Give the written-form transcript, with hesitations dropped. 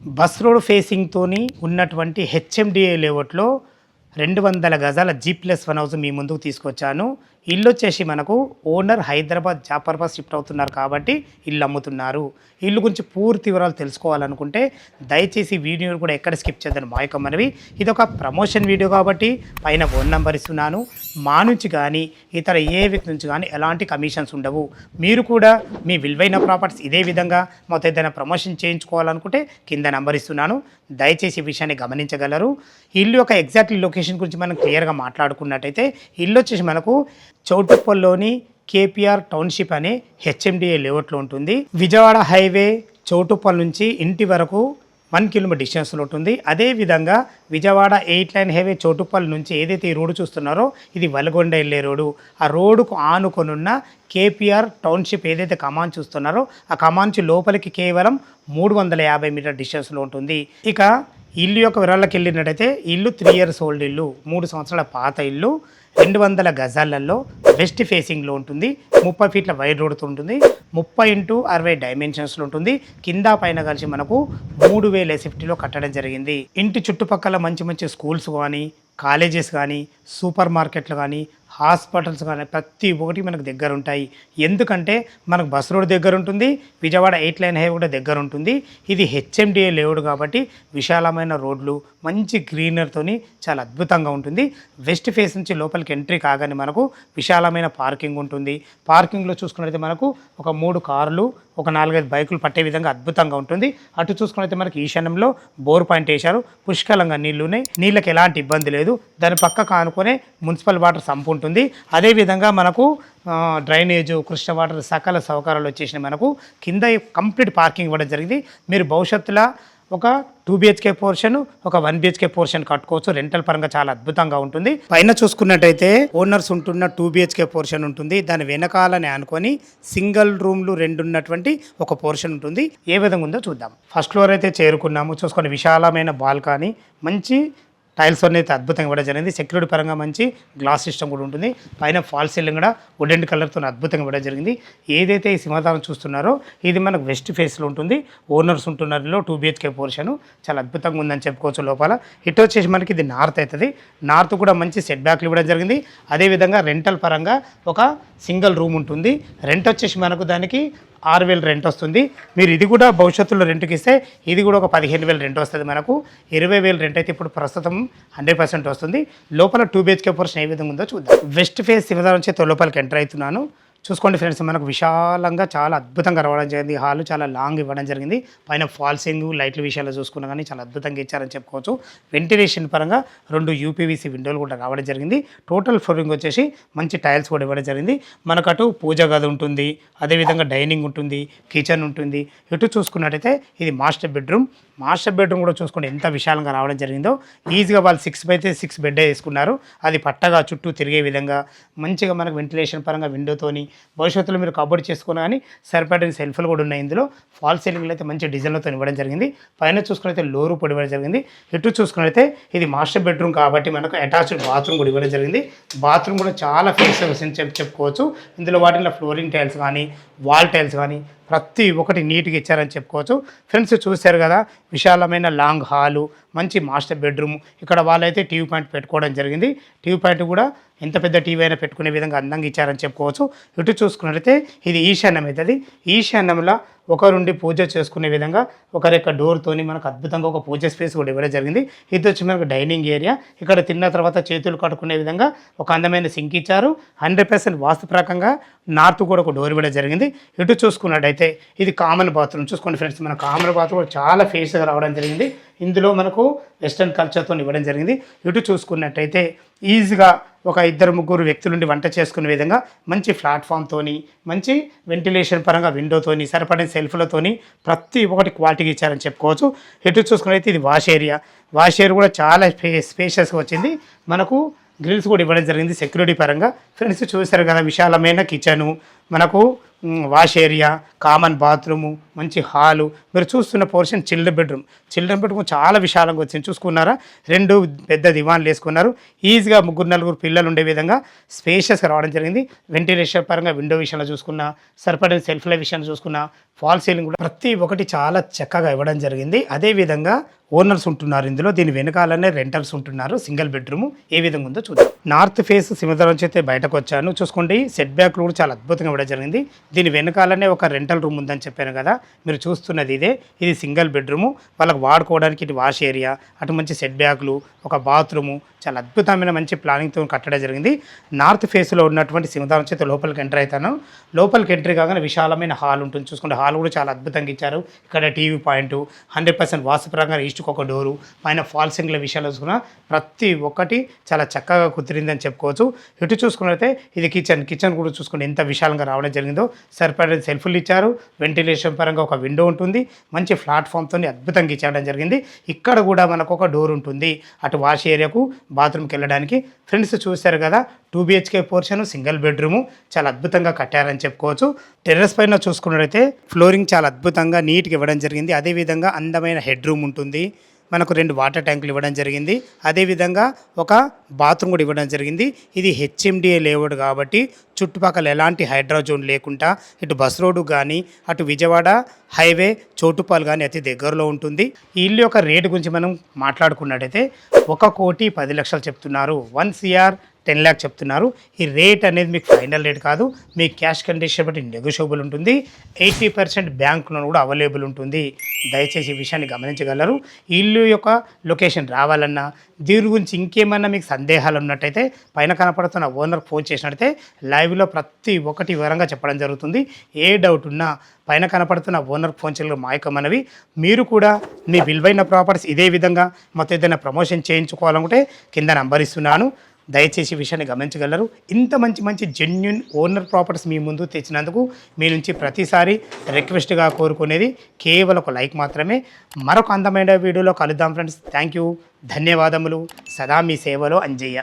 Bus road ఫేసింగ్తోని ఉన్నటువంటి HMDA లేఅవుట్లో 200 గజాల G+1 హౌస్ మీ ముందుకు తీసుకొచ్చాను. ఇల్లు వచ్చేసి మనకు owner Hyderabad job purpose shift అవుతున్నారు కాబట్టి ఇల్లు అమ్ముతున్నారు. ఇల్లు గురించి పూర్తి వివరాలు తెలుసుకోవాలనుకుంటే దయచేసి వీడియోని కూడా ఎక్కడ స్కిప్ చేద్దాను మా యొక్క మనవి. ఇది ఒక ప్రమోషన్ వీడియో కాబట్టి పైన ఫోన్ నెంబర్ ఇస్తున్నాను. మా నుంచి కానీ ఇతర ఏ వ్యక్తి నుంచి కానీ ఎలాంటి కమిషన్స్ ఉండవు. మీరు కూడా మీ విలువైన ప్రాపర్టీస్ ఇదే విధంగా మొత్తం ఏదైనా ప్రమోషన్ చేయించుకోవాలనుకుంటే కింద నెంబర్ ఇస్తున్నాను. దయచేసి ఈ విషయాన్ని గమనించగలరు. ఇల్లు యొక్క ఎగ్జాక్ట్ లొకేషన్ గురించి మనం క్లియర్గా మాట్లాడుకున్నట్టయితే ఇల్లు వచ్చేసి మనకు చౌటుప్పల్లోని కేపీఆర్ టౌన్షిప్ అనే హెచ్ఎండిఏ లేఅవుట్లో ఉంటుంది. విజయవాడ హైవే చౌటుప్పల్ నుంచి ఇంటి వరకు 1 కిలోమీటర్ డిస్టెన్స్లో ఉంటుంది. అదేవిధంగా విజయవాడ 8 లైన్ హైవే చౌటుప్పల్ నుంచి ఏదైతే ఈ రోడ్డు చూస్తున్నారో ఇది వలగొండ వెళ్ళే రోడ్డు. ఆ రోడ్డుకు ఆనుకొనున్న కేపీఆర్ టౌన్షిప్ ఏదైతే కమాన్ చూస్తున్నారో ఆ కమాన్ నుంచి లోపలికి కేవలం 350 మీటర్ డిస్టెన్స్లో ఉంటుంది. ఇక ఇల్లు యొక్క వివరాలకు వెళ్ళినట్టయితే ఇల్లు 3 ఇయర్స్ ఓల్డ్ ఇల్లు, 3 సంవత్సరాల పాత ఇల్లు, 200 గజాలలో వెస్ట్ ఫేసింగ్లో ఉంటుంది. 30 ఫీట్ల వైడ్ రోడ్తో ఉంటుంది. 30x60 డైమెన్షన్స్లో ఉంటుంది. కింద పైన కలిసి మనకు 3000 ఎస్ఎఫ్టీలో కట్టడం జరిగింది. ఇంటి చుట్టుపక్కల మంచి మంచి స్కూల్స్ కానీ, కాలేజెస్ కానీ, సూపర్ మార్కెట్లు కానీ, హాస్పిటల్స్ కానీ ప్రతి ఒక్కటి మనకు దగ్గర ఉంటాయి. ఎందుకంటే మనకు బస్ రోడ్ దగ్గర ఉంటుంది, విజయవాడ 8 లైన్ హైవే కూడా దగ్గర ఉంటుంది. ఇది హెచ్ఎండిఏ లేఅవుట్ కాబట్టి విశాలమైన రోడ్లు, మంచి గ్రీనరీతోని చాలా అద్భుతంగా ఉంటుంది. వెస్ట్ ఫేస్ నుంచి లోపలికి ఎంట్రీ కాగానే మనకు విశాలమైన పార్కింగ్ ఉంటుంది. పార్కింగ్లో చూసుకున్నట్లయితే మనకు ఒక 3 కార్లు, ఒక 4-5 బైకులు పట్టే విధంగా అద్భుతంగా ఉంటుంది. అటు చూసుకున్నట్లయితే మనకి ఈశాన్యంలో బోర్ పాయింట్ వేశారు. పుష్కలంగా నీళ్లు ఉన్నాయి. నీళ్ళకి ఎలాంటి ఇబ్బంది లేదు. దాని పక్క కానుకొనే మున్సిపల్ వాటర్ సంపు ఉంటుంది. అదేవిధంగా మనకు డ్రైనేజ్, కృష్ణ వాటర్ సకల సౌకర్యాలు వచ్చేసినాయి. మనకు కింద కంప్లీట్ పార్కింగ్ ఇవ్వడం జరిగింది. మీరు భవిష్యత్తులో ఒక 2 BHK పోర్షన్, ఒక 1 BHK పోర్షన్ కట్టుకోవచ్చు. రెంటల్ పరంగా చాలా అద్భుతంగా ఉంటుంది. పైన చూసుకున్నట్టయితే ఓనర్స్ ఉంటున్న 2 BHK పోర్షన్ ఉంటుంది. దాని వెనకాలని అనుకొని సింగిల్ రూమ్లు 2 ఉన్నటువంటి ఒక పోర్షన్ ఉంటుంది. ఏ విధంగా ఉందో చూద్దాం. ఫస్ట్ ఫ్లోర్ అయితే చేరుకున్నాము. చూసుకొని విశాలమైన బాల్కనీ, మంచి టైల్స్ అయితే అద్భుతంగా ఇవ్వడం జరిగింది. సెక్యూరిటీ పరంగా మంచి గ్లాస్ సిస్టమ్ కూడా ఉంటుంది. పైన ఫాల్ సీలింగ్ కూడా వుడెన్ కలర్తో అద్భుతంగా ఇవ్వడం జరిగింది. ఏదైతే ఈ సింహద్వారం చూస్తున్నారో ఇది మనకు వెస్ట్ ఫేస్లో ఉంటుంది. ఓనర్స్ ఉంటున్నారో 2 BHK పోర్షన్ చాలా అద్భుతంగా ఉందని చెప్పుకోవచ్చు. లోపల ఇటు వచ్చేసి మనకి ఇది నార్త్ అవుతుంది. నార్త్ కూడా మంచి సెట్ బ్యాక్లు ఇవ్వడం జరిగింది. అదేవిధంగా రెంటల్ పరంగా ఒక సింగిల్ రూమ్ ఉంటుంది. రెంట్ వచ్చేసి మనకు దానికి 6,000 రెంట్ వస్తుంది. మీరు ఇది కూడా భవిష్యత్తులో రెంట్కి ఇస్తే ఇది కూడా ఒక 15,000 రెంట్ వస్తుంది. మనకు 20,000 రెంట్ అయితే ఇప్పుడు ప్రస్తుతం 100% వస్తుంది. లోపల 2 BHK పోర్షన్ ఏ విధంగా ఉందో చూద్దాం. వెస్ట్ ఫేస్ శివదారం నుంచి లోపలికి ఎంటర్ అవుతున్నాను. చూసుకోండి ఫ్రెండ్స్, మనకు విశాలంగా చాలా అద్భుతంగా రావడం జరిగింది. హాల్ చాలా లాంగ్ ఇవ్వడం జరిగింది. పైన ఫాల్సింగ్, లైట్ల విషయాలు చూసుకున్నా కానీ చాలా అద్భుతంగా ఇచ్చారని చెప్పుకోవచ్చు. వెంటిలేషన్ పరంగా 2 UPVC విండోలు కూడా రావడం జరిగింది. టోటల్ ఫ్లోరింగ్ వచ్చేసి మంచి టైల్స్ కూడా ఇవ్వడం జరిగింది. మనకు అటు పూజ గది ఉంటుంది, అదేవిధంగా డైనింగ్ ఉంటుంది, కిచెన్ ఉంటుంది. ఇటు చూసుకున్నట్టయితే ఇది మాస్టర్ బెడ్రూమ్. మాస్టర్ బెడ్రూమ్ కూడా చూసుకుంటే ఎంత విశాలంగా రావడం జరిగిందో. ఈజీగా వాళ్ళు 6x6 బెడ్ వేసుకున్నారు. అది పట్టగా చుట్టూ తిరిగే విధంగా మంచిగా మనకు వెంటిలేషన్ పరంగా విండోతోని భవిష్యత్తులో మీరు కబోర్డ్ చేసుకున్నా కానీ సరిపడిన సెల్ఫ్లు కూడా ఉన్నాయి. ఇందులో ఫాల్ సీలింగ్లు అయితే మంచి డిజైన్లతో ఇవ్వడం జరిగింది. పైన చూసుకున్నైతే లోరు పొడి ఇవ్వడం జరిగింది. ఇటు చూసుకున్నైతే ఇది మాస్టర్ బెడ్రూమ్ కాబట్టి మనకు అటాచ్డ్ బాత్రూమ్ కూడా ఇవ్వడం జరిగింది. బాత్రూమ్ కూడా చాలా ఫేస్ చెప్పుకోవచ్చు. ఇందులో వాటిలో ఫ్లోరింగ్ టైల్స్ కానీ, వాల్ టైల్స్ కానీ ప్రతి ఒక్కటి నీట్గా ఇచ్చారని చెప్పుకోవచ్చు. ఫ్రెండ్స్ చూశారు కదా, విశాలమైన లాంగ్ హాలు, మంచి మాస్టర్ బెడ్రూమ్. ఇక్కడ వాళ్ళైతే టీవీ పాయింట్ పెట్టుకోవడం జరిగింది. టీవీ పాయింట్ కూడా ఎంత పెద్ద టీవీ అయినా పెట్టుకునే విధంగా అందంగా ఇచ్చారని చెప్పుకోవచ్చు. ఇటు చూసుకున్నట్లయితే ఇది ఈశాన్యం అవుతుంది. ఈశాన్యంలో ఒకరుండి పూజ చేసుకునే విధంగా ఒకరి యొక్క డోర్తోని మనకు అద్భుతంగా ఒక పూజ స్పేస్ కూడా ఇవ్వడం జరిగింది. ఇది వచ్చి మనకు డైనింగ్ ఏరియా. ఇక్కడ తిన్న తర్వాత చేతులు కట్టుకునే విధంగా ఒక అందమైన సింక్ ఇచ్చారు. 100% వాస్తు ప్రకంగా నార్త్ కూడా ఒక డోర్ ఇవ్వడం జరిగింది. ఇటు చూసుకున్నట్టయితే ఇది కామన్ బాత్రూమ్. చూసుకోండి ఫ్రెండ్స్, మన కామన్ బాత్రూమ్ కూడా చాలా ఫేస్గా రావడం జరిగింది. ఇందులో మనకు వెస్టర్న్ కల్చర్తో ఇవ్వడం జరిగింది. ఇటు చూసుకున్నట్టయితే ఈజీగా ఒక 2-3 వ్యక్తుల నుండి వంట చేసుకునే విధంగా మంచి ప్లాట్ఫామ్తోని, మంచి వెంటిలేషన్ పరంగా విండోతోని, సరిపడిన సెల్ఫ్లతోని ప్రతి ఒక్కటి క్వాలిటీగా ఇచ్చారని చెప్పుకోవచ్చు. ఎటు చూసుకున్నైతే ఇది వాష్ ఏరియా. వాష్ ఏరియా కూడా చాలా స్పేషియస్గా వచ్చింది. మనకు గ్రిల్స్ కూడా ఇవ్వడం జరిగింది సెక్యూరిటీ పరంగా. ఫ్రెండ్స్ చూశారు కదా, విశాలమైన కిచెను, మనకు వాష్ ఏరియా, కామన్ బాత్రూము, మంచి హాలు. మీరు చూస్తున్న పోర్షన్ చిల్డ్రన్ బెడ్రూమ్ చాలా విశాలంగా వచ్చింది. చూసుకున్నారా, 2 పెద్ద దివాన్లు వేసుకున్నారు. ఈజీగా 3-4 పిల్లలు ఉండే విధంగా స్పేషియస్గా రావడం జరిగింది. వెంటిలేషన్ పరంగా విండో విషయంలో చూసుకున్నా, సరిపడిన సెల్ఫ్ లైఫ్ విషయంలో చూసుకున్నా, ఫాల్ సీలింగ్ కూడా ప్రతి ఒక్కటి చాలా చక్కగా ఇవ్వడం జరిగింది. అదేవిధంగా ఓనర్స్ ఉంటున్నారు ఇందులో. దీని వెనకాలనే రెంటర్స్ ఉంటున్నారు. సింగిల్ బెడ్రూమ్ ఏ విధంగా ఉందో చూద్దాం. నార్త్ ఫేస్ సింహద్వారం నుంచి అయితే బయటకు వచ్చాను. చూసుకోండి, సెట్ బ్యాక్లు కూడా చాలా అద్భుతంగా ఇవ్వడం జరిగింది. దీని వెనకాలనే ఒక రెంటల్ రూమ్ ఉందని చెప్పాను కదా, మీరు చూస్తున్నది ఇదే. ఇది సింగిల్ బెడ్రూము. వాళ్ళకి వాడుకోవడానికి ఇటు వాష్ ఏరియా, అటు మంచి సెట్ బ్యాక్లు, ఒక బాత్రూము, చాలా అద్భుతమైన మంచి ప్లానింగ్తో కట్టడం జరిగింది. నార్త్ ఫేస్లో ఉన్నటువంటి సింహద్వారం చేత లోపలికి ఎంటర్ అవుతాను. లోపలికి ఎంట్రీ కాగానే విశాలమైన హాల్ ఉంటుంది. చూసుకుంటే హాల్ కూడా చాలా అద్భుతంగా ఇచ్చారు. ఇక్కడ టీవీ పాయింట్, 100% వాస్తుపరంగా ఈస్ట్కి ఒక డోరు, పైన ఫాల్ సింగ్ల విషయాలు చూసుకున్న ప్రతి ఒక్కటి చాలా చక్కగా కుదిరిందని చెప్పుకోవచ్చు. ఇటు చూసుకున్నట్లయితే ఇది కిచెన్ కూడా చూసుకుంటే ఎంత విశాలంగా రావడం జరిగిందో. సరిపడే సెల్ఫ్లు ఇచ్చారు. వెంటిలేషన్ పరంగా ఒక విండో ఉంటుంది. మంచి ప్లాట్ఫామ్తో అద్భుతంగా ఇచ్చేయడం జరిగింది. ఇక్కడ కూడా మనకు ఒక డోర్ ఉంటుంది అటు వాష్ ఏరియాకు, బాత్రూమ్కి వెళ్ళడానికి. ఫ్రెండ్స్ చూశారు కదా, 2 BHK పోర్షన్, సింగిల్ బెడ్రూము, చాలా అద్భుతంగా కట్టారని చెప్పుకోవచ్చు. టెర్రస్ పైన చూసుకున్నట్లయితే ఫ్లోరింగ్ చాలా అద్భుతంగా నీట్గా ఇవ్వడం జరిగింది. అదేవిధంగా అందమైన హెడ్ రూమ్ ఉంటుంది. మనకు 2 వాటర్ ట్యాంకులు ఇవ్వడం జరిగింది. అదేవిధంగా ఒక బాత్రూమ్ కూడా ఇవ్వడం జరిగింది. ఇది HMDA లేఅవుట్ కాబట్టి చుట్టుపక్కల ఎలాంటి హైడ్రోజోన్ లేకుండా ఇటు బస్ రోడ్డు కానీ, అటు విజయవాడ హైవే చోటుపాలు కానీ అతి దగ్గరలో ఉంటుంది. ఈ ఇల్లు యొక్క రేటు గురించి మనం మాట్లాడుకున్నట్టయితే 1,10,00,000 చెప్తున్నారు. 1 CR 10 lakh చెప్తున్నారు. ఈ రేట్ అనేది మీకు ఫైనల్ రేట్ కాదు. మీ క్యాష్ కండిషన్ బట్టి నెగోషియబుల్ ఉంటుంది. 80% బ్యాంక్ లోన్ కూడా అవైలబుల్ ఉంటుంది. దయచేసి ఈ విషయాన్ని గమనించగలరు. ఈ ఇల్లు యొక్క లొకేషన్ రావాలన్నా, దీని గురించి ఇంకేమన్నా మీకు సందేహాలు ఉన్నట్టయితే పైన కనపడుతున్న ఓనర్ ఫోన్ చేసినట్టయితే లైవ్లో ప్రతి ఒక్కటి వివరంగా చెప్పడం జరుగుతుంది. ఏ డౌట్ ఉన్నా పైన కనపడుతున్న ఓనర్ ఫోన్ చేయగలరు. మా యొక్క మనవి, మీరు కూడా మీ విలువైన ప్రాపర్టీస్ ఇదే విధంగా మొత్తం ఏదైనా ప్రమోషన్ చేయించుకోవాలనుకుంటే కింద నంబర్ ఇస్తున్నాను. దయచేసి విషయాన్ని గమనించగలరు. ఇంత మంచి జెన్యున్ ఓనర్ ప్రాపర్టీస్ మీ ముందు తెచ్చినందుకు మీ నుంచి ప్రతిసారి రిక్వెస్ట్గా కోరుకునేది కేవలం ఒక లైక్ మాత్రమే. మరొక అందమైన వీడియోలో కలుద్దాం ఫ్రెండ్స్. థ్యాంక్ యూ, ధన్యవాదములు. సదా మీ సేవలో అంజయ్య.